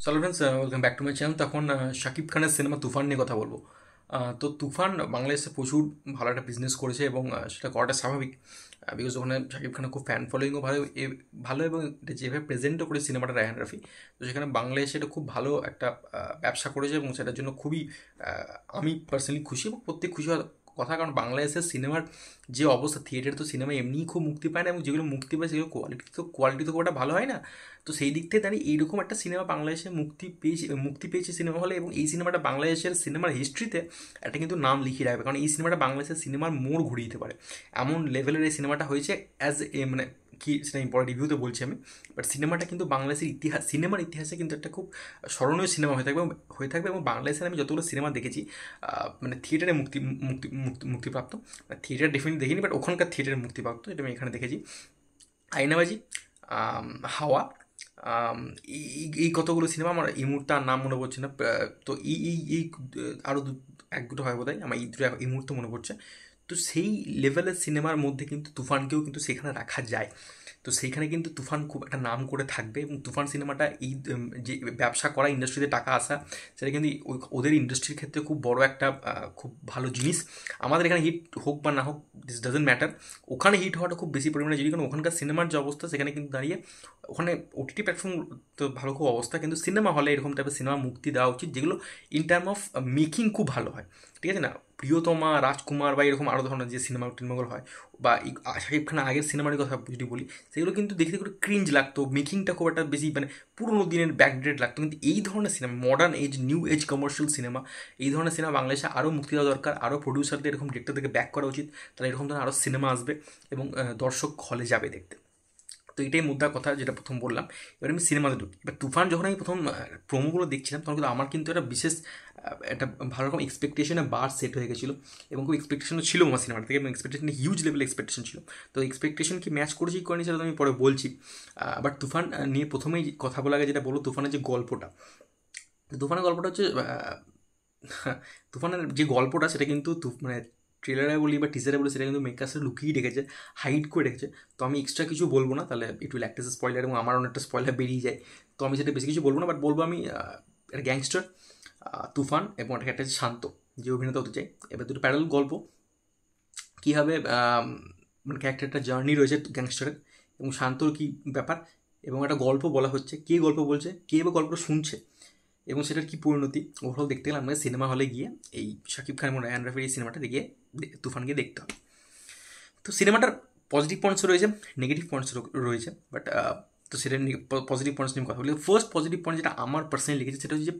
So friends, welcome back to my channel. তখন শাকিব খানের cinema তুফান নিয়ে কথা বলবো। তো তুফান বাংলাদেশে প্রচুর ভালো একটা বিজনেস করেছে এবং সেটা করাটা স্বাভাবিক, বিকজ ওখানে শাকিব খানের খুব ফ্যান ফলোয়িংও ভালো ভালো, এবং এটা যেভাবে প্রেজেন্টও করে সিনেমাটা রায়হান রাফি, তো সেখানে বাংলাদেশে এটা খুব ভালো একটা ব্যবসা করেছে এবং সেটার জন্য খুবই আমি পার্সোনালি খুশি এবং প্রত্যেক খুশি হওয়ার কথা। কারণ বাংলাদেশের সিনেমার যে অবস্থা, থিয়েটারে তো সিনেমা এমনিই খুব মুক্তি পায় না, এবং যেগুলো মুক্তি পায় সেগুলো কোয়ালিটি তো খুব একটা ভালো হয় না। তো সেই দিক থেকে দাঁড়িয়ে এইরকম একটা সিনেমা বাংলাদেশে মুক্তি পেয়েছে সিনেমা হলে, এবং এই সিনেমাটা বাংলাদেশের সিনেমার হিস্ট্রিতে একটা কিন্তু নাম লিখিয়ে রাখবে। কারণ এই সিনেমাটা বাংলাদেশের সিনেমার মোড় ঘুরিয়ে দিতে পারে, এমন লেভেলের এই সিনেমাটা হয়েছে। অ্যাজ এ মানে কি সেটা পরে রিভিউতে বলছি আমি, বাট সিনেমাটা কিন্তু বাংলাদেশের সিনেমার ইতিহাসে কিন্তু একটা খুব স্মরণীয় সিনেমা হয়ে থাকবে এবং বাংলাদেশের আমি যতগুলো সিনেমা দেখেছি, মানে থিয়েটারে মুক্তিপ্রাপ্ত, থিয়েটার ডেফিনেটলি দেখিনি, বাট ওখানকার থিয়েটারে মুক্তিপ্রাপ্ত, এটা আমি এখানে দেখেছি। আয়নাবাজি, হাওয়া, আম, এই কতগুলো সিনেমা আমার এই মুহূর্তে আর নাম মনে পড়ছে না। তো এই আরও এক দুটো হয় বোধ হয়, আমার এই দুটো এই মুহূর্তে মনে পড়ছে। তো সেই লেভেলের সিনেমার মধ্যে কিন্তু তুফানকেও কিন্তু সেখানে রাখা যায়। তো সেইখানে কিন্তু তুফান খুব একটা নাম করে থাকবে, এবং তুফান সিনেমাটা এই যে ব্যবসা করা, ইন্ডাস্ট্রিতে টাকা আসা, সেটা কিন্তু ওদের ইন্ডাস্ট্রির ক্ষেত্রে খুব বড় একটা খুব ভালো জিনিস। আমাদের এখানে হিট হোক বা না হোক, দিস ডাজেন্ট ম্যাটার। ওখানে হিট হওয়াটা খুব বেশি পরিমাণে যদি, কারণ ওখানকার সিনেমার যে অবস্থা, সেখানে কিন্তু দাঁড়িয়ে ওখানে ওটিটি প্ল্যাটফর্ম তো ভালো খুব অবস্থা, কিন্তু সিনেমা হলে এরকম টাইপের সিনেমা মুক্তি দেওয়া উচিত যেগুলো ইন টার্ম অফ মেকিং খুব ভালো হয়। ঠিক আছে না? প্রিয়তমা, রাজকুমার বা এরকম আরও ধরনের যে টিনেমাগুলো হয়, বা শাকিব খানের আগের সিনেমার কথা যদি বলি, সেগুলো কিন্তু দেখতে একটু ক্রিঞ্জ লাগতো, মেকিংটা খুব একটা বেশি মানে পুরোনো দিনের ব্যাকডেট লাগতো। কিন্তু এই ধরনের cinema, modern age, new age commercial cinema, এই ধরনের সিনেমা বাংলাদেশে আরও মুক্তি দেওয়া দরকার। আরও প্রডিউসারদের এরকম ডিরেক্টরদেরকে ব্যাক করা উচিত, তাহলে এরকম ধরনের আরও সিনেমা আসবে এবং দর্শক হলে যাবে দেখতে। তো এটাই মুদ্রা কথা, যেটা প্রথম বললাম। এবার আমি সিনেমাতে ঢুকি। এবার তুফান যখন আমি প্রথম প্রোমোগুলো দেখছিলাম, তখন কিন্তু আমার কিন্তু একটা বিশেষ একটা ভালো রকম এক্সপেকটেশনে বার সেট হয়ে গেছিলো, এবং খুব এক্সপেকটেশনও ছিল আমার সিনেমাটা থেকে, এবং এক্সপেকটেশন হিউজ লেভেল এক্সপেকটেশন ছিল। তো এক্সপেকটেশন কি ম্যাচ করেছি করেনি সেটা তো আমি পরে বলছি। বাট তুফান নিয়ে প্রথমেই কথা বলা আগে যেটা বলো, তুফানের যে গল্পটা, তুফানের গল্পটা হচ্ছে তুফানের যে গল্পটা, সেটা কিন্তু মানে ট্রেলারে বলি বা টিজারে বলি, সেটা কিন্তু মেকার্সে লুকিয়ে রেখেছে, হাইড করে রেখেছে। তো আমি এক্সট্রা কিছু বলবো না, তাহলে it will act S spoiler, এবং আমার অনেকটা স্পয়লার বেরিয়ে যায়। তো আমি সেটা বেশি কিছু বলবো না, বাট বলবো আমি একটা গ্যাংস্টার, তুফান, এবং একটা হচ্ছে শান্ত, যে অভিনেতা হতে চাই। এবার দুটো প্যারাল গল্প, কীভাবে মানে ক্যারেক্টারটা জার্নি রয়েছে গ্যাংস্টারের, এবং শান্তর কী ব্যাপার, এবং একটা গল্প বলা হচ্ছে, কে গল্প বলছে, কে বা গল্পটা শুনছে, এবং সেটার কী পরিণতি। ওভারঅল দেখতে গেলে আমাদের সিনেমা হলে গিয়ে এই শাকিব খান এবং রায়ান রাফির এই সিনেমাটা গিয়ে তুফানকে দেখতে হবে। তো সিনেমাটার পজিটিভ পয়েন্টস রয়েছে, নেগেটিভ পয়েন্টস রয়েছে, বাট তো সেটা পজিটিভ পয়েন্টস নিয়ে কথা বলি। ফার্স্ট পজিটিভ পয়েন্ট যেটা আমার পার্সোনালি লেগেছে, সেটা হচ্ছে যে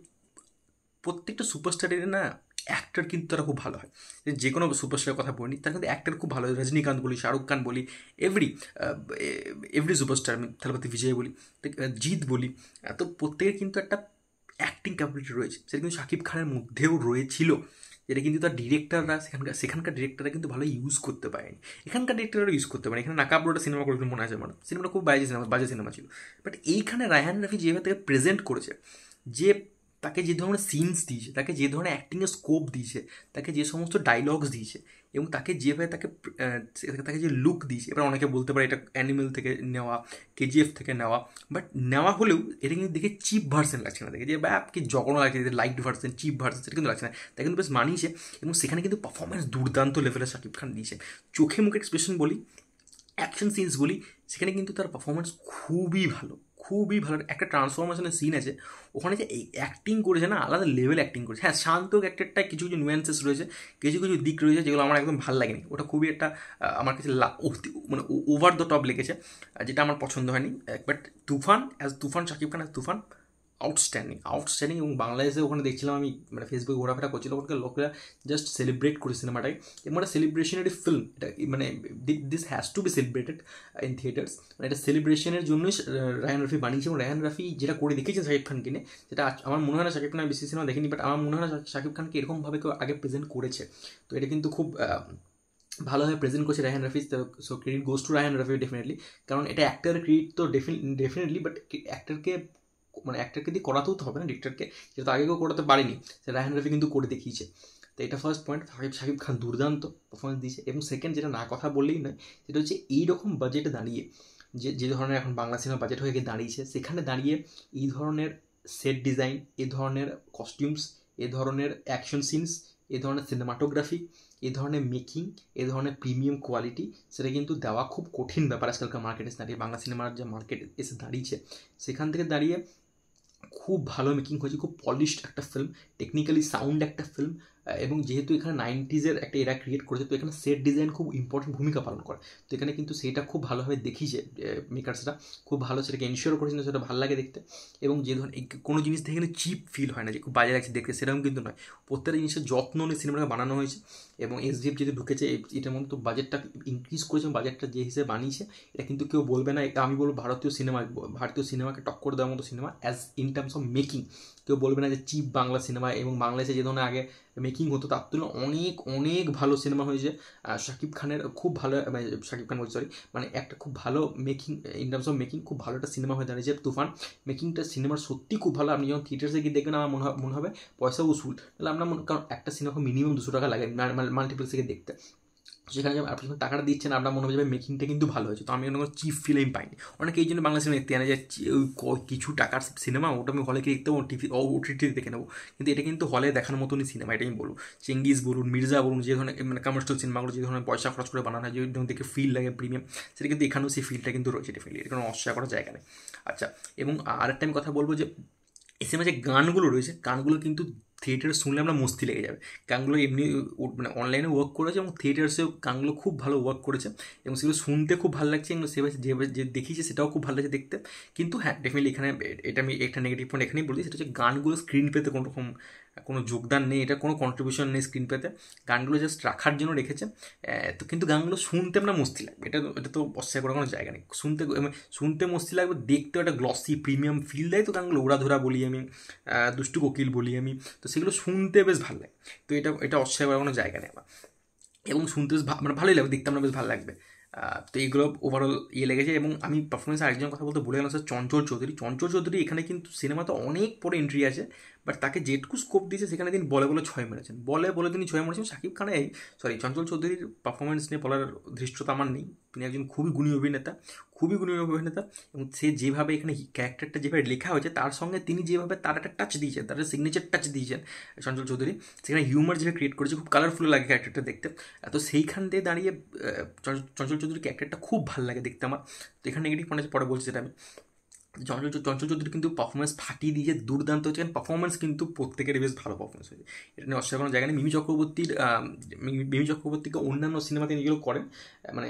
প্রত্যেকটা সুপারস্টারের না অ্যাক্টর কিন্তু তারা খুব ভালো হয়। যে কোনো সুপারস্টারের কথা বলি, তার কিন্তু অ্যাক্টর খুব ভালো হয়। রজনীকান্ত বলি, শাহরুখ খান বলি, এভরি এভরি সুপারস্টার, আমি থালাপতি বিজয় বলি, জিৎ বলি, তো প্রত্যেকের কিন্তু একটা অ্যাক্টিং ক্যাপাবিলিটি রয়েছে, সেটা কিন্তু শাকিব খানের মধ্যেও রয়েছিল, যেটা কিন্তু তার ডিরেক্টররা সেখানকার ডিরেক্টররা কিন্তু ভালো ইউজ করতে পারেনি। এখানকার ডিরেক্টররা ইউজ করতে পারে। এখানে নাকাবড়োটা সিনেমা করেছিল মনে আছে আমার, সিনেমাটা খুব বাজে সিনেমা ছিল। বাট এইখানে রায়হান রাফি যেভাবে তাকে প্রেজেন্ট করেছে, যে তাকে যে ধরনের সিনস দিয়েছে, তাকে যে ধরনের অ্যাক্টিংয়ের স্কোপ দিয়েছে, তাকে যে সমস্ত ডায়লগস দিয়েছে, এবং তাকে যেভাবে তাকে যে লুক দিয়েছে, এবার অনেকে বলতে পারে এটা অ্যানিমেল থেকে নেওয়া, কেজিএফ থেকে নেওয়া, বাট নেওয়া হলেও এটা কিন্তু দেখে চিপ ভার্সন লাগছে না, দেখে যে কি জঘন্য লাগছে, লাইট ভার্সন, চিপ ভার্সন, সেটা কিন্তু লাগছে না, তাই কিন্তু বেশ মানিয়েছে। এবং সেখানে কিন্তু পারফরমেন্স দুর্দান্ত লেভেলে শাকিব খান দিয়েছে। চোখে মুখে এক্সপ্রেশন বলি, অ্যাকশন সিনস বলি, সেখানে কিন্তু তার পারফরমেন্স খুবই ভালো, খুবই ভালো। একটা ট্রান্সফরমেশনের সিন আছে, ওখানে যে এই অ্যাক্টিং করেছে না, আলাদা লেভেল অ্যাক্টিং করেছে। হ্যাঁ, শান্ত ক্যারেক্টারটায় কিছু কিছু নুয়েন্সেস রয়েছে, কিছু কিছু দিক রয়েছে যেগুলো আমার একদম ভালো লাগেনি। ওটা খুবই একটা আমার কাছে মানে ওভার দ্য টপ লেগেছে, যেটা আমার পছন্দ হয়নি। But Toofan as Toofan, Shakib Khan as Toofan, outstanding. এবং বাংলাদেশে ওখানে দেখছিলাম আমি, মানে ফেসবুকে ঘোরাফেরা করছিল, ওখানকার লোকেরা জাস্ট সেলিব্রেট করে সিনেমাটাকে, এবং একটা সেলিব্রেশনের ফিল্ম এটা, মানে this has to B celebrated in theatres. মানে এটা সেলিব্রেশনের জন্যই রায়ান রাফি বানিয়েছে, এবং রায়ান রাফি যেটা করে দেখিয়েছে শাকিব খানকে নিয়ে, সেটা আমার মনে হয় না, শাকিব খান বেশি সিনেমা দেখেনি, বাট আমার মনে হয় না শাকিব খানকে এরকমভাবে কেউ আগে প্রেজেন্ট করেছে। তো এটা কিন্তু খুব ভালোভাবে প্রেজেন্ট করছে Raihan Rafi. So credit goes to Raihan Rafi definitely, কারণ এটা অ্যাক্টারের ক্রেডিট তো ডেফিনেটলি, বাট অ্যাক্টারকে মানে অ্যাক্টারকে দিয়ে করাতেও তো হবে না, ডিরেক্টরকে, যেটা আগে কেউ করাতে পারিনি, সে রায়হান রাফি কিন্তু করে দেখিয়েছে। তো এটা ফার্স্ট পয়েন্ট, শাকিব খান দুর্দান্ত পারফরমেন্স দিয়েছে। এবং সেকেন্ড, যেটা না কথা বললেই নয়, সেটা হচ্ছে এইরকম বাজেটে দাঁড়িয়ে, যে ধরনের এখন বাংলা সিনেমা বাজেট হয়ে গিয়ে দাঁড়িয়েছে, সেখানে দাঁড়িয়ে এই ধরনের সেট ডিজাইন, এ ধরনের কস্টিউমস, এ ধরনের অ্যাকশন সিনস, এ ধরনের সিনেমাটোগ্রাফি, এ ধরনের মেকিং, এ ধরনের প্রিমিয়াম কোয়ালিটি, সেটা কিন্তু দেওয়া খুব কঠিন ব্যাপার আজকালকার মার্কেটে এসে দাঁড়িয়ে, বাংলা সিনেমার যে মার্কেট এসে দাঁড়িয়েছে সেখান থেকে দাঁড়িয়ে খুব ভালো মেকিং হয়েছে, খুব পলিশড একটা ফিল্ম, টেকনিক্যালি সাউন্ড একটা ফিল্ম। এবং যেহেতু এখানে 90s একটা এরা ক্রিয়েট করেছে, তো এখানে সেট ডিজাইন খুব ইম্পর্টেন্ট ভূমিকা পালন করে। তো এখানে কিন্তু সেটা খুব ভালোভাবে দেখিয়েছে মেকার্সরা, খুব ভালো সেটাকে এনশিওর করেছে, সেটা ভালো লাগে দেখতে। এবং যে ধরনের কোনো জিনিস দেখে কিন্তু চিপ ফিল হয় না যে খুব বাজে লাগছে দেখতে, সেরকম কিন্তু নয়। প্রত্যেকটা জিনিসের যত্ন নিয়ে সিনেমাটাকে বানানো হয়েছে। এবং এসডিএফ যেহেতু ঢুকেছে এটার মধ্যে, তো বাজেটটা ইনক্রিজ করেছে, বাজেটটা যে হিসেবে বানিয়েছে এটা কিন্তু কেউ বলবে না। এটা আমি বলবো ভারতীয় সিনেমাকে টক্কর দেওয়ার মতো cinema as in terms of making. কেউ বলবে না যে চিপ বাংলা সিনেমা। এবং বাংলাদেশে যে ধরনের আগে মেকিং হতো তার তুলনায় অনেক অনেক ভালো সিনেমা হয়েছে। শাকিব খানের খুব ভালো, মানে শাকিব খান বলছি সরি, মানে একটা খুব ভালো making, in terms of making খুব ভালো একটা সিনেমা হয়ে দাঁড়িয়েছে তুফান। মেকিংটা সিনেমার সত্যি খুব ভালো। আপনি যখন থিয়েটার্সে গিয়ে দেখবেন আমার মনে হবে পয়সা উসুল। তাহলে আমরা কারণ একটা সিনেমা মিনিমাম 200 টাকা লাগে মাল্টিপ্লেক্সে গিয়ে দেখতে। সেখানে আপনি যখন টাকাটা দিচ্ছেন আপনার মনে হবে মেকিংটা কিন্তু ভালো হয়েছে। তো আমি কোনো চিপ ফিলিং পাইনি। অনেকে এই জন্য বাংলা সিনেমা দেখতে জানে যে ওই কিছু টাকার সিনেমা, ওটা আমি হলে গিয়ে দেখতে পাবো, ওটিটি দেখে নেবো। কিন্তু এটা কিন্তু হলে দেখার মতনই সিনেমা, এটাই আমি বলবো। চেঙ্গিস বলুন, মির্জা বলুন, যে ধরনের মানে কমার্শিয়াল সিনেমাগুলো যে ধরনের পয়সা খরচ করে বানানো হয়, যে দেখে ফিল লাগে প্রিমিয়াম, সেটা কিন্তু এখানেও সেই ফিলটা কিন্তু রয়েছে ডেফিনেটলি, এটা কোনো অস্বীকার করার জায়গা নেই। আচ্ছা, এবং আরেকটা আমি কথা বলবো যে এই সিনেমা যে গানগুলো রয়েছে, গানগুলো কিন্তু থিয়েটারে শুনলে আমরা মস্তি লেগে যাবে। গানগুলো এমনি মানে অনলাইনে ওয়ার্ক করেছে এবং থিয়েটার্সেও গানগুলো খুব ভালো ওয়ার্ক করেছে এবং সেগুলো শুনতে খুব ভালো লাগছে, এবং সেভাবে যেভাবে যে দেখিয়েছে সেটাও খুব ভালো লাগছে দেখতে। কিন্তু হ্যাঁ, ডেফিনেটলি এখানে এটা আমি একটা নেগেটিভ পয়েন্ট এখানেই বলি, সেটা হচ্ছে গানগুলো স্ক্রিন পেতে কোনো রকম কোনো যোগদান নেই, এটা কোনো কন্ট্রিবিউশন নেই স্ক্রিন পেতে। গানগুলো জাস্ট রাখার জন্য রেখেছে। তো কিন্তু গানগুলো শুনতে আমরা মস্তি লাগবে, এটা তো অস্বীকার করার কোনো জায়গা নেই। শুনতে মস্তি লাগবে, দেখতেও একটা গ্লসি প্রিমিয়াম ফিল দেয়। তো গানগুলো উড়াধুরা বলি আমি, দুষ্টু কোকিল বলি আমি, তো সেগুলো শুনতে বেশ ভালো লাগে। তো এটা অস্বীকার করার কোনো জায়গা নেই আমার। এবং শুনতে বেশ মানে ভালোই লাগবে, দেখতে আমরা বেশ ভালো লাগবে। তো এইগুলো ওভারঅল লেগেছে। এবং আমি পারফরমেন্স আরেকজন কথা বলতে ভুলে গেলাম, স্যার চঞ্চল চৌধুরী এখানে কিন্তু সিনেমাতে অনেক পরে এন্ট্রি আছে, বাট তাকে যেটুকু স্কোপ দিয়েছে সেখানে তিনি বলে ছয় মেরেছেন, বলে তিনি ছয় মেরেছেন। শাকিব খান চঞ্চল চৌধুরীর পারফরমেন্স নিয়ে বলার ধৃষ্টতা আমার নেই। তিনি একজন খুবই গুণী অভিনেতা এবং সে যেভাবে এখানে ক্যারেক্টারটা যেভাবে লেখা হয়েছে তার সঙ্গে তিনি যেভাবে তার একটা টাচ দিয়েছেন, তার সিগনেচার টাচ দিয়েছেন চঞ্চল চৌধুরী, সেখানে হিউমার যেভাবে ক্রিয়েট করেছে, খুব কালারফুল লাগে ক্যারেক্টারটা দেখতে। তো সেইখান দিয়ে দাঁড়িয়ে চঞ্চল চৌধুরীর ক্যারেক্টারটা খুব ভালো লাগে দেখতে আমার। তো এখানে নেগেটিভ পয়েন্ট আছে, পরে বলছি সেটা আমি। চঞ্চল চৌধুরী কিন্তু পারফরমেন্স ফাটিয়ে দিয়েছে, দুর্দান্ত হচ্ছে। পারফরমেন্স কিন্তু প্রত্যেকেরই বেশ ভালো পারফরমেন্স হয়েছে, এটা নিয়ে অস্বীকার কোনো জায়গা নেই। মিমি চক্রবর্তীকে অন্যান্য সিনেমাতে যেগুলো করেন, মানে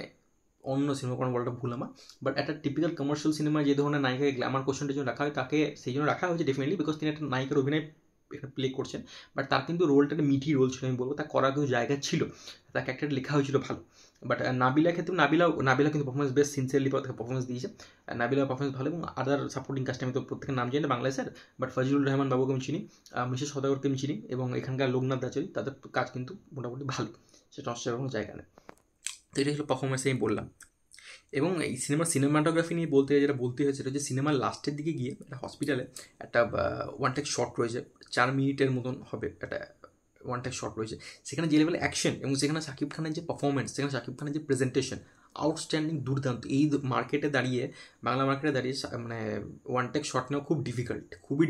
অন্য সিনেমা করেন বলাটা ভুল আমার, বাট একটা টিপিক্যাল কমার্শিয়াল সিনেমায় যে ধরনের নায়িকাকে গ্ল্যামার কোশ্চেনটার জন্য রাখা হয়, তাকে সেই জন্য রাখা হয়েছে ডেফিনেটলি, বিকজ তিনি একটা নায়িকার অভিনয় এখানে প্লে করছেন। বাট তার কিন্তু রোলটা একটা মিঠি রোল ছিল, আমি বলবো তার করার কিছু জায়গা ছিল, তার ক্যারেক্টারটা লেখা হয়েছিল ভালো। বাট নাবিলার ক্ষেত্রে নাবিলা কিন্তু পারফরমেন্স বেশ সিনসিয়ারলি পারফরমেন্স দিয়েছে। নাবিলার পারফরমেন্স ভালো, এবং আদার সাপোর্টিং কাস্ট আমি তো প্রত্যেকের নাম জানি না বাংলাদেশের, বাট ফজলুর রহমান বাবুকে আমি চিনি, মিসেস সদাগরকে আমি চিনি, এবং এখানকার লোকনাথ দাচরি, তাদের কাজ কিন্তু মোটামুটি ভালো, সেটা অস্বীকার কোনো জায়গা নেই। তো এটা হলো পারফরমেন্স আমি বললাম। এবং এই সিনেমাটোগ্রাফি নিয়ে যেটা বলতে হয়েছে, সেটা হচ্ছে সিনেমার লাস্টের দিকে গিয়ে একটা হসপিটালে একটা ওয়ান টেক শট রয়েছে, 4 মিনিটের মতন হবে, একটা ওয়ান টেক শট রয়েছে। সেখানে যে লেভেল অ্যাকশন এবং সেখানে শাকিব খানের যে পারফরমেন্স, সেখানে শাকিব খানের যে প্রেজেন্টেশন আউটস্ট্যান্ডিং, দুর্দান্ত। এই মার্কেটে দাঁড়িয়ে, বাংলা মার্কেটে দাঁড়িয়ে মানে ওয়ান টেক শট নেওয়া খুবই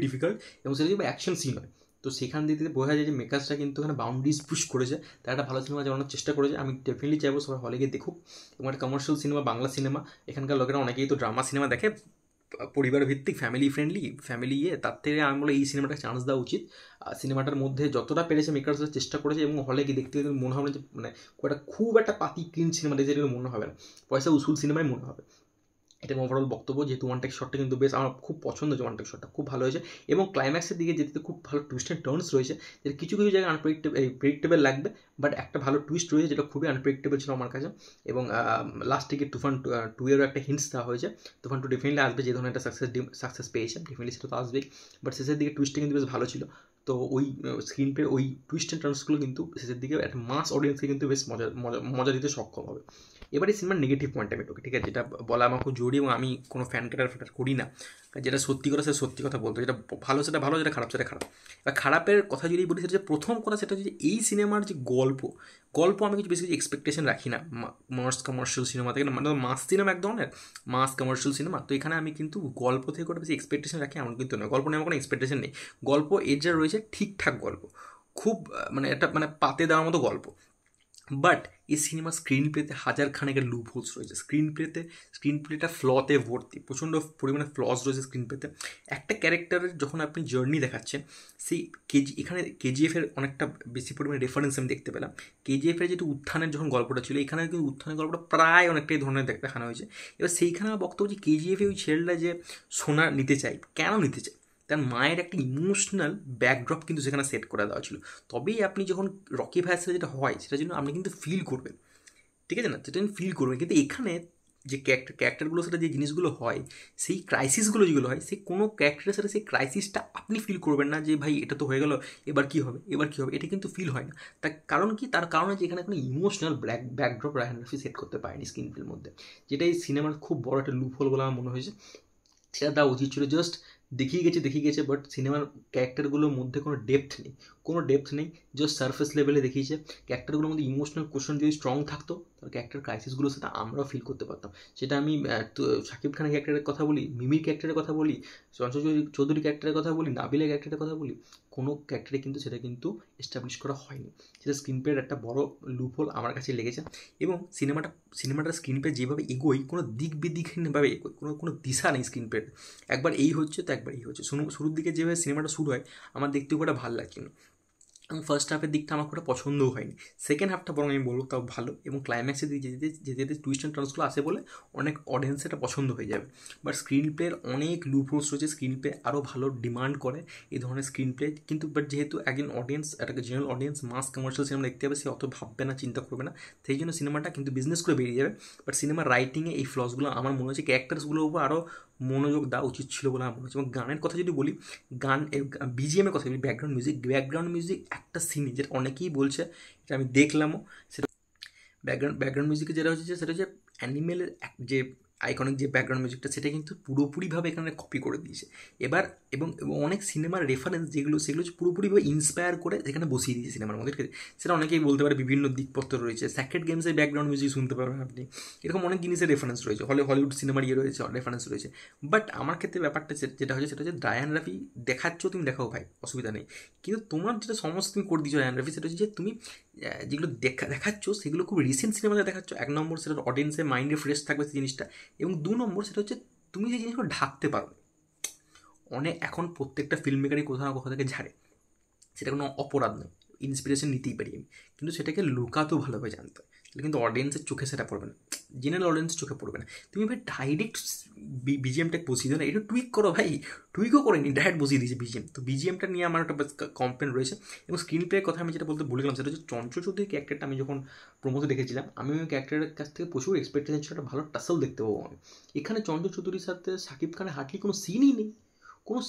ডিফিকাল্ট, এবং সেটা যদি অ্যাকশন সিন হয়, তো সেখান দিয়ে বোঝা যায় যে মেকার্সটা কিন্তু এখানে বাউন্ডারিজ পুশ করেছে, তারা একটা ভালো সিনেমা বানানোর চেষ্টা করেছে। আমি ডেফিনেটলি চাইবো সবাই হলে গিয়ে দেখুক, এবং একটা কমার্শিয়াল সিনেমা, বাংলা সিনেমা। এখানকার লোকেরা অনেকেই তো ড্রামা সিনেমা দেখে, পরিবার ভিত্তিক, ফ্যামিলি তার থেকে আমি বলে এই সিনেমাটাকে চান্স দেওয়া উচিত। সিনেমাটার মধ্যে যতটা পেরেছে মেকার্সরা চেষ্টা করেছে, এবং হলে গিয়ে দেখতে মনে হবে না যে মানে খুব একটা পাতি ক্লিন সিনেমা দেখে মনে হবে না, পয়সা উসুল সিনেমায় মনে হবে। এটা ওভারঅল বক্তব্য। যেহেতু ওয়ান টেক শটটা কিন্তু বেশ আমার খুব পছন্দ হয়েছে, ওয়ান টেক শটটা খুব ভালো হয়েছে, এবং ক্লাইম্যাক্সের দিকে যেতে খুব ভালো টুইস্ট অ্যান্ড টার্নস রয়েছে, যেটা কিছু জায়গায় প্রেডিক্টেবল লাগবে, বাট একটা ভালো টুইস্ট রয়েছে যেটা খুবই আনপ্রেডিক্টেবল ছিল আমার কাছে। এবং লাস্ট দিকে তুফান 2 এরও একটা হিন্টস দেওয়া হয়েছে, তুফান 2 ডেফিনেটলি আসবে, যে ধরনের একটা সাকসেস পেয়েছে ডেফিনেটলি সেটা তো আসবেই, বাট শেষের দিকে টুইস্টটা কিন্তু বেশ ভালো ছিল। তো ওই স্ক্রিন প্লে ওই টুইস্ট অ্যান্ড টার্নসগুলো কিন্তু শেষের দিকে একটা মাস অডিয়েন্সকে কিন্তু বেশ মজা দিতে সক্ষম হবে। এবারে সিনেমার নেগেটিভ পয়েন্ট আমি তোকে, ঠিক আছে, যেটা বলা আমার খুব জরুরি এবং আমি কোনো ফ্যান ফ্যাটার করি না, যেটা সত্যি কথা সেটা সত্যি কথা বলতো, যেটা ভালো সেটা ভালো, যেটা খারাপ সেটা খারাপ। এবার খারাপের কথা যদি বলি, সেটা যে প্রথম কথা সেটা হচ্ছে এই সিনেমার যে গল্প আমি কিছু বেশি কিছু এক্সপেকটেশন রাখি না মাস কমার্শিয়াল সিনেমা থেকে, মানে মাস সিনেমা এক ধরনের মাস কমার্শিয়াল সিনেমা, তো এখানে আমি কিন্তু গল্প থেকে ওটা বেশি এক্সপেকটেশন রাখি এমন কিন্তু নয়। গল্প নিয়ে আমার কোনো এক্সপেকটেশন নেই, গল্প এর যা রয়েছে ঠিকঠাক গল্প, খুব মানে একটা মানে পাতে দেওয়ার মতো গল্প। বাট এই সিনেমার স্ক্রিন প্লেতে হাজার খানেকের লুপ হোলস রয়েছে, স্ক্রিন প্লেটা ফ্লতে ভর্তি, প্রচণ্ড পরিমাণে ফ্লস রয়েছে স্ক্রিন প্লেতে। একটা ক্যারেক্টারের যখন আপনি জার্নি দেখাচ্ছেন, সেই এখানে কেজিএফের অনেকটা বেশি পরিমাণে রেফারেন্স আমি দেখতে পেলাম। কেজিএফের যেটা উত্থানের যখন গল্পটা ছিল, এখানে কিন্তু উত্থানের গল্পটা প্রায় অনেকটাই ধরনের দেখানো হয়েছে। এবার সেইখানে আমার বক্তব্য যে কেজিএফে ওই ছেলেটা যে সোনা নিতে চাই, কেন নিতে চাই, তার মায়ের একটা ইমোশনাল ব্যাকড্রপ কিন্তু সেখানে সেট করে দেওয়া ছিল। তবেই আপনি যখন রকি ভাইয়ের সাথে যেটা হয় সেটার জন্য আপনি কিন্তু ফিল করবেন, ঠিক আছে না, যেটা ফিল করবেন। কিন্তু এখানে যে ক্যারেক্টারগুলোর সাথে যে জিনিসগুলো হয়, সেই ক্রাইসিসগুলো যেগুলো হয়, সেই কোনো ক্যারেক্টারের সাথে সেই ক্রাইসিসটা আপনি ফিল করবেন না যে ভাই এটা তো হয়ে গেল, এবার কী হবে, এটা কিন্তু ফিল হয় না। তার কারণ কি, তার কারণ হচ্ছে এখানে কোনো emotional backdrop Raihan Rafi set করতে পারেনি স্ক্রিন প্লের মধ্যে, যেটা এই সিনেমার খুব বড় একটা লুপ হোল বলে আমার মনে হয়েছে। সেটা দেওয়া উচিত ছিল। জাস্ট দেখিয়ে গেছে, বাট সিনেমার ক্যারেক্টারগুলোর মধ্যে কোনো ডেপথ নেই, জাস্ট সারফেস লেভেলে দেখিয়েছে। ক্যারেক্টারগুলোর মধ্যে ইমোশনাল কোশ্চেন যদি স্ট্রং থাকতো, তাহলে ক্যারেক্টার ক্রাইসিসগুলো সেটা আমরাও ফিল করতে পারতাম। সেটা আমি শাকিব খানের ক্যারেক্টারের কথা বলি, মিমির ক্যারেক্টারের কথা বলি, চঞ্চল চৌধুরী ক্যারেক্টারের কথা বলি, নাবিলের ক্যারেক্টারের কথা বলি, কোনো ক্যারেক্টারে কিন্তু সেটা কিন্তু এস্টাবলিশ করা হয়নি। সেটা স্ক্রিন প্লের একটা বড় লুপহোল আমার কাছে লেগেছে। এবং সিনেমাটার স্ক্রিন প্লে যেভাবে এগোয়, কোনো দিক বিদিকহীনভাবে এগোয়, কোনো দিশা নেই স্ক্রিন প্লের। একবার এই হচ্ছে তো একবার এই হচ্ছে। শুরুর দিকে যেভাবে সিনেমাটা শুরু হয়, আমার দেখতে খুব একটা ভালো লাগছিল, এবং ফার্স্ট হাফের দিকটা আমার খুব পছন্দও হয়নি। সেকেন্ড হাফটা বরং আমি বলবো তাও ভালো, এবং ক্লাইম্যাক্সের দিকে যেতে টুইস্ট অ্যান্ড টার্নসগুলো আসে বলে অনেক অডিয়েন্সের এটা পছন্দ হয়ে যাবে। বাট স্ক্রিন প্লের অনেক লুপ হোলস রয়েছে, স্ক্রিন প্লে আরও ভালো ডিমান্ড করে এই ধরনের স্ক্রিন প্লে। কিন্তু বাট যেহেতু একজন অডিয়েন্স, একটা general audience mass commercial cinema দেখতে হবে, সে অত ভাববে না, চিন্তা করবে না, সেই জন্য সিনেমাটা কিন্তু বিজনেস করে বেরিয়ে যাবে। বাট সিনেমার রাইটিংয়ে এই ফ্লসগুলো আমার মনে হচ্ছে ক্যারেক্টার্সগুলোর উপর আরও মনোযোগ দেওয়া উচিত ছিল বলে আমার মনে হচ্ছে। এবং গানের কথা যদি বলি, বিজিএমের কথা বলি, ব্যাকগ্রাউন্ড মিউজিক একটা সিনে, যেটা অনেকেই বলছে, এটা আমি দেখলামও, সেটা ব্যাকগ্রাউন্ড মিউজিকে যেটা হচ্ছে সেটা হচ্ছে অ্যানিমেলের যে আইকনিক যে ব্যাকগ্রাউন্ড মিউজিকটা, সেটা কিন্তু পুরোপুরিভাবে এখানে কপি করে দিয়েছে। এবার এবং অনেক সিনেমার রেফারেন্স সেগুলো হচ্ছে পুরোপুরিভাবে ইন্সপায়ার করে এখানে বসিয়ে দিয়েছে সিনেমার মধ্যে, ঠিক আছে। সেটা অনেকেই বলতে পারে বিভিন্ন দিকপত্র রয়েছে, স্যাক্রেড গেমসের ব্যাকগ্রাউন্ড মিউজিক শুনতে পারবেন আপনি, এরকম অনেক জিনিসের রেফারেন্স রয়েছে, হলিউড সিনেমার রয়েছে, রেফারেন্স রয়েছে। বাট আমার ক্ষেত্রে ব্যাপারটা যেটা হচ্ছে সেটা হচ্ছে রায়ান রাফি দেখাচ্ছ, তুমি দেখাও ভাই, অসুবিধা নেই, কিন্তু তোমার যেটা সমস্ত তুমি করে দিচ্ছ রায়ান রাফি, সেটা হচ্ছে যে তুমি যেগুলো দেখাচ্ছ সেগুলো খুব রিসেন্ট সিনেমাতে দেখাচ্ছ। এক নম্বর, সেটা অডিয়েন্সের মাইন্ডে ফ্রেশ থাকবে সেই জিনিসটা, এবং দু নম্বর সেটা হচ্ছে তুমি যে জিনিসগুলো ঢাকতে পারো। এখন প্রত্যেকটা ফিল্ম মেকারই কোথাও না কোথাও থেকে ঝাড়ে, সেটা কোনো অপরাধ নয়, ইন্সপিরেশন নিতেই পারি আমি, কিন্তু সেটাকে লুকাতেও ভালোভাবে জানতে হয়, তাহলে কিন্তু অডিয়েন্সের চোখে সেটা পড়বে না, জেনারেল অডিয়েন্সের চোখে পড়বে না। তুমি ভাই ডাইরেক্ট বিজিএমটা বসিয়ে দিও না, এটা টুইক করো ভাই, টুইকও করেনি, ডাইরেক্ট বসিয়ে দিয়েছে বিজিএম। তো বিজিএমটা নিয়ে আমার একটা কমপ্লেন রয়েছে। এবং স্ক্রিন প্লের কথা আমি যেটা বলতে ভুলে গেলাম, সেটা হচ্ছে চঞ্চল চৌধুরীর ক্যারেক্টারটা আমি যখন প্রমোতে দেখেছিলাম, আমি ওই ক্যারেক্টারের কাছ থেকে প্রচুর এক্সপেকটেশন ছিল, একটা ভালো টাসল দেখতে পাবো আমি। এখানে চঞ্চল চৌধুরীর সাথে শাকিব খানের হার্ডলি কোনো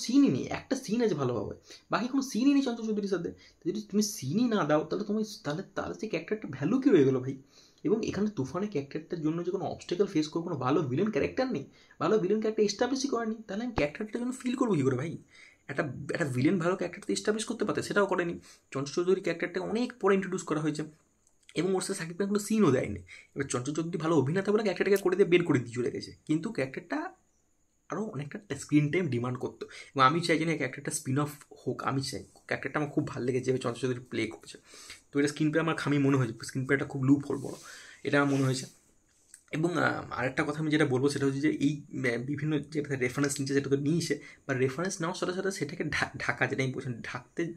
সিনই নেই, একটা সিন আছে ভালোভাবে, বাকি কোনো সিনই নেই চঞ্চল চৌধুরীর সাথে। যদি তুমি সিনই না দাও, তাহলে তুমি তাহলে সেই ক্যারেক্টারটা ভ্যালু কী রয়ে গেলো ভাই। এবং এখানে তুফানের ক্যারেক্টারটার জন্য যে কোনো অবস্টেকল ফেস করবো, কোনো ভালো ভিলেন ক্যারেক্টার নেই, ভালো ভিলেন ক্যারেক্টার এস্টাবলিশই করেনি, তাহলে আমি ক্যারেক্টারটার জন্য ফিল করবো কী করে ভাই। একটা ভিলেন ভালো ক্যারেক্টারটা এস্টাবলিশ করতে পারতে, সেটাও করেনি। চঞ্চল চৌধুরীর ক্যারেক্টারটাকে অনেক পরে ইন্ট্রোডিউস করা হয়েছে, এবং ওর সাথে সাকিব খান কোনো সিনও দেয়নি। এবার চঞ্চল চৌধুরী ভালো অভিনেতা বলে ক্যারেক্টারটাকে করে দিয়ে বের করে দিয়ে চলে গেছে, কিন্তু ক্যারেক্টারটা আরও অনেকটা স্ক্রিন টাইম ডিমান্ড করতো, এবং আমি চাই যে না ক্যারেক্টারটা স্পিন অফ হোক, আমি চাই। ক্যারেক্টারটা আমার খুব ভালো লেগেছে যে চঞ্চল চৌধুরী প্লে করেছে, তো এটা স্ক্রিন প্লে আমার খামি মনে হয়েছে, স্ক্রিন প্লেটা খুব লুপ হোল বড়, এটা আমার মনে হয়েছে। এবং আরেকটা কথা আমি যেটা বলবো সেটা হচ্ছে যে এই বিভিন্ন যেটা রেফারেন্স নিচ্ছে সেটা তো নিয়েছে, বা রেফারেন্স নেওয়ার সাথে সাথে সেটাকে ঢাকা, যেটা আমি বলছেন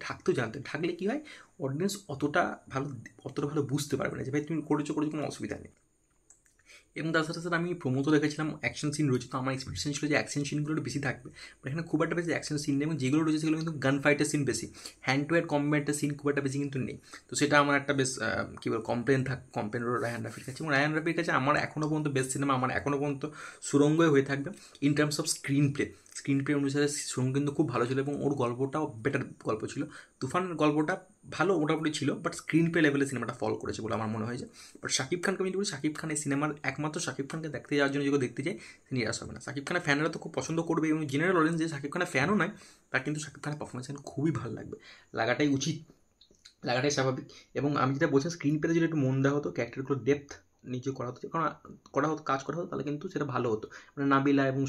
ঢাকতেও জানতে, ঢাকলে কী হয়, অডিয়েন্স অতটা ভালো বুঝতে পারবে না যে ভাই তুমি করেছো কোনো অসুবিধা নেই। এবং তার সাথে সাথে আমি প্রমোদও দেখেছিলাম অ্যাকশন সিন রয়েছে, তো আমার এক্সপেকটেশন ছিল যে অ্যাকশন সিনগুলো একটু বেশি থাকবে, বাট এখানে খুব একটা বেশি অ্যাকশন সিন নেই, এবং যেগুলো রয়েছে সেগুলো কিন্তু গান ফাইটের সিন বেশি, হ্যান্ড টু হ্যান্ড কম্ব্যাটের সিন খুব একটা বেশি কিন্তু নেই। তো সেটা আমার একটা বেশ কী বল কমপ্লেন রইল রায়ান রাফির কাছে। এবং রায়ান রাফির কাছে আমার এখনও পর্যন্ত বেস্ট সিনেমা, আমার এখনও পর্যন্ত সুরঙ্গই হয়ে থাকবে in terms off screen play. Screen play অনুসারে সঙ্গ কিন্তু খুব ভালো ছিল এবং ওর গল্পটাও বেটার গল্প ছিল। তুফানের গল্পটা ভালো মোটামুটি ছিল, বাট স্ক্রিন প্লে লেভেলে সিনেমাটা ফল করেছে বলে আমার মনে হয়েছে। বাট শাকিব খানকে আমি যদি বলি, শাকিব খান এই সিনেমার একমাত্র শাকিব খানকে দেখতে যাওয়ার জন্য যদি দেখতে চাই সে নিরাশ হবে না। শাকিব খানের ফ্যানরা তো খুব পছন্দ করবে, এবং জেনারেল অডিয়েন্স যে শাকিব খানের ফ্যানও নয় তার কিন্তু শাকিব খানের পারফরমেন্স খুবই ভালো লাগবে, লাগাটাই উচিত, লাগাটাই স্বাভাবিক। এবং আমি যেটা বলছি, স্ক্রিন প্লেতে যদি একটু মন দেওয়া হতো, ক্যারেক্টারগুলো ডেপথ নিজে করা হতো, কারণ কাজ করা হতো, তাহলে কিন্তু সেটা ভালো হতো। মানে নাবিলা এবং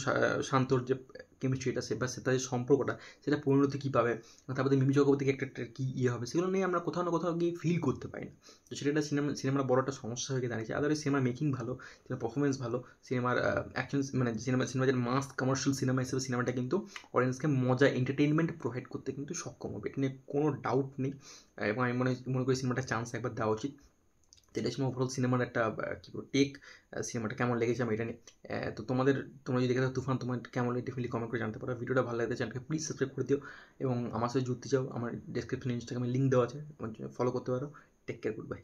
শান্তর যে কেমিস্ট্রিটা, সে বা তার যে সম্পর্কটা, সেটা পরিণতি কী পাবে, তারপরে মিমি চক্রবর্তী ক্যারেক্টারটার কী হবে, সেগুলো নিয়ে আমরা কোথাও না কোথাও গিয়ে ফিল করতে পারি না। তো সেটা একটা সিনেমার বড় একটা সমস্যা হয়ে দাঁড়িয়েছে। আদারওয়াইজ সিনেমার মেকিং ভালো, সিনেমার পারফরমেন্স ভালো, সিনেমার অ্যাকশন, মানে সিনেমা যে মাস কমার্শিয়াল সিনেমা হিসেবে সিনেমাটা কিন্তু অডিয়েন্সকে মজা এন্টারটেইনমেন্ট প্রোভাইড করতে কিন্তু সক্ষম হবে, এটা নিয়ে কোনো ডাউট নেই। এবং আমি মনে করি সিনেমাটা চান্স একবার দেওয়া উচিত। তো এটা ছিল ওভারঅল সিনেমার একটা কী বলবো টেক, সিনেমাটা কেমন লেগেছে আমি এটা নিয়ে। তো তোমরা যদি দেখে থাকো তুফান, তোমার কেমন লাগে ডেফিনেটলি কমেন্ট করে জানতে পারো। ভিডিওটা ভালো লাগলে চ্যানেলকে প্লিজ সাবস্ক্রাইব করে দিও, এবং আমার সাথে জুড়তে চাও, আমার ডেসক্রিপশনে ইনস্টাগ্রামে লিঙ্ক দেওয়া আছে, ফলো করতে পারো। Take care, good by.